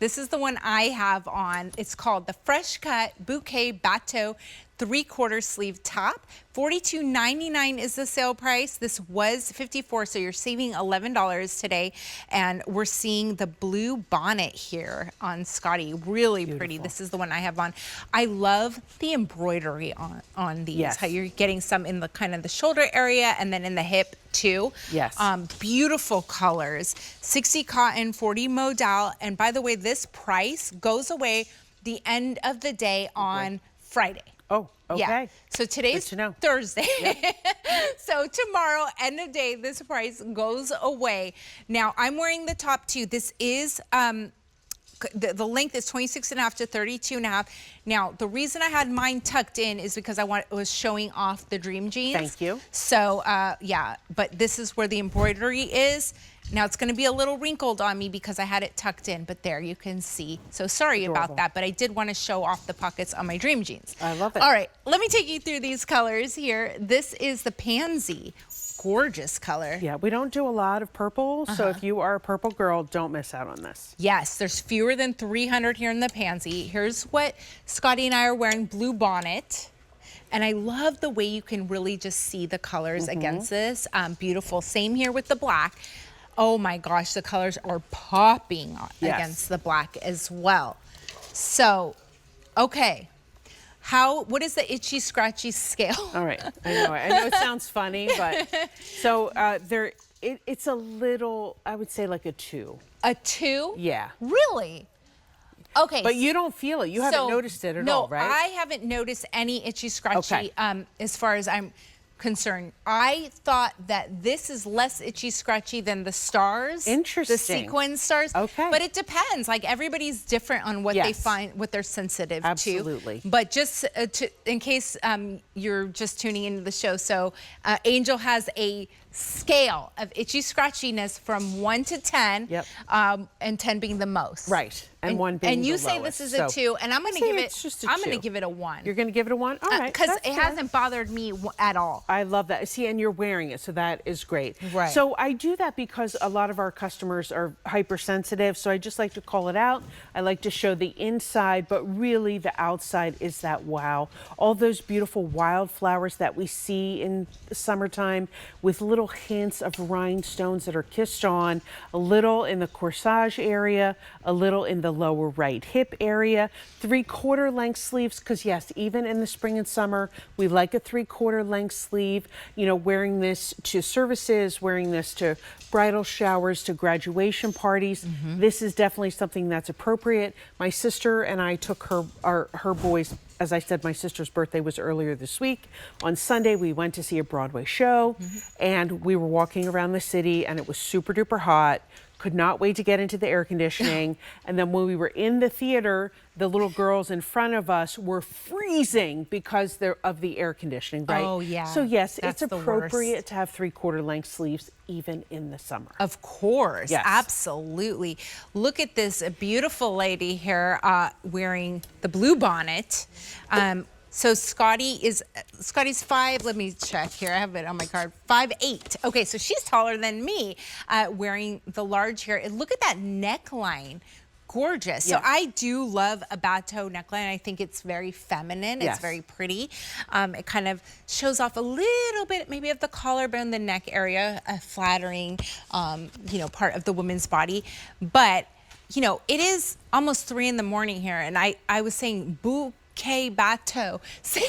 This is the one I have on. It's called the Fresh Cut Bouquet Bateau 3/4 sleeve top. $42.99 is the sale price. This was $54, so you're saving $11 today. And we're seeing the blue bonnet here on Scotty. Really pretty. This is the one I have on. I love the embroidery on these. Yes. How you're getting some in the kind of the shoulder area and then in the hip too. Yes. Beautiful colors. 60 cotton, 40 modal. And by the way, this price goes away the end of the day on Friday. Oh, okay. Yeah. So today's Thursday. Yep. So tomorrow, end of day, this price goes away. Now, I'm wearing the top too. This is, the length is 26.5 to 32.5. Now, the reason I had mine tucked in is because I was showing off the dream jeans. Thank you. So, yeah, but this is where the embroidery is. Now it's going to be a little wrinkled on me because I had it tucked in, but there you can see. So sorry about that, but I did want to show off the pockets on my dream jeans. I love it. All right, let me take you through these colors here. This is the pansy. Gorgeous color. Yeah, we don't do a lot of purple, so if you are a purple girl, don't miss out on this. Yes, there's fewer than 300 here in the pansy. Here's what Scotty and I are wearing, blue bonnet. And I love the way you can really just see the colors against this. Beautiful. Same here with the black. Oh my gosh, the colors are popping against the black as well. So, okay. What is the itchy scratchy scale? All right, I know it sounds funny, but so it's a little, I would say like a 2. A 2? Yeah. Really? Okay. But you don't feel it. You haven't noticed it at all, right? No, I haven't noticed any itchy scratchy as far as I'm concerned. I thought that this is less itchy scratchy than the stars. Interesting. The sequin stars. Okay. But it depends. Like everybody's different on what they find, what they're sensitive to. Absolutely. But just in case you're just tuning into the show, so Angel has a scale of itchy scratchiness from 1 to 10. Yep. And 10 being the most. Right. And 1 being the lowest. And you say this is a 2, and I'm going to give it. I'm going to give it a 1. You're going to give it a 1? All right. Because it hasn't bothered me at all. I love that. See, and you're wearing it, so that is great. Right. So I do that because a lot of our customers are hypersensitive, so I just like to call it out. I like to show the inside, but really the outside is that wow. All those beautiful wildflowers that we see in the summertime with little hints of rhinestones that are kissed on, a little in the corsage area, a little in the lower right hip area, 3/4 length sleeves, because yes, even in the spring and summer, we like a 3/4 length sleeve, you know, wearing this to services, wearing this to bridal showers, to graduation parties. This is definitely something that's appropriate. My sister and I took her boys. As I said, my sister's birthday was earlier this week. On Sunday, we went to see a Broadway show, and we were walking around the city, and it was super duper hot. Could not wait to get into the air conditioning. And then when we were in the theater, the little girls in front of us were freezing because of the air conditioning, right? Oh, yeah. So yes, it's appropriate to have 3/4 length sleeves even in the summer. Of course, yes. Absolutely. Look at this beautiful lady here wearing the blue bonnet. So Scotty's 5, let me check here, I have it on my card, 5'8". Okay, so she's taller than me, wearing the large hair. And look at that neckline, gorgeous. Yeah. So I do love a bateau neckline. I think it's very feminine, it's very pretty. It kind of shows off a little bit maybe of the collarbone, the neck area, a flattering, you know, part of the woman's body. But, you know, it is almost 3 in the morning here, and I was saying Bouquet Bateau. Say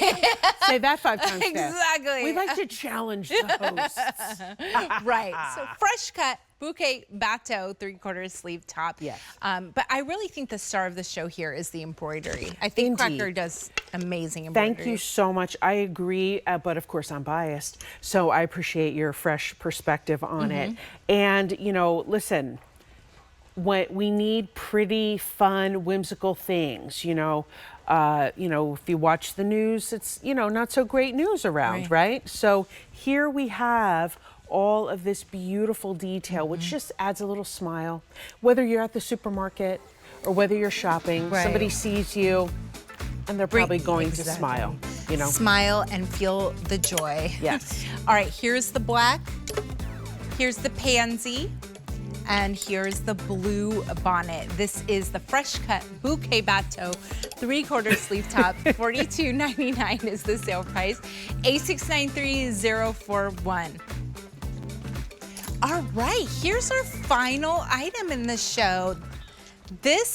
that 5 times fast. Exactly. We like to challenge the hosts. Right. So Fresh Cut Bouquet Bateau 3/4 sleeve top. Yes. But I really think the star of the show here is the embroidery. I think Quacker does amazing embroidery. Thank you so much. I agree, but of course I'm biased, so I appreciate your fresh perspective on it. And you know, listen. We need pretty, fun, whimsical things, you know. If you watch the news, it's, you know, not so great news around, right? So here we have all of this beautiful detail, which just adds a little smile. Whether you're at the supermarket or whether you're shopping, somebody sees you and they're probably going to smile, you know. Smile and feel the joy. Yes. All right, here's the black. Here's the pansy. And here's the blue bonnet. This is the Fresh Cut Bouquet Bateau 3/4 sleeve top. $42.99 is the sale price. A693041. All right, here's our final item in the show. This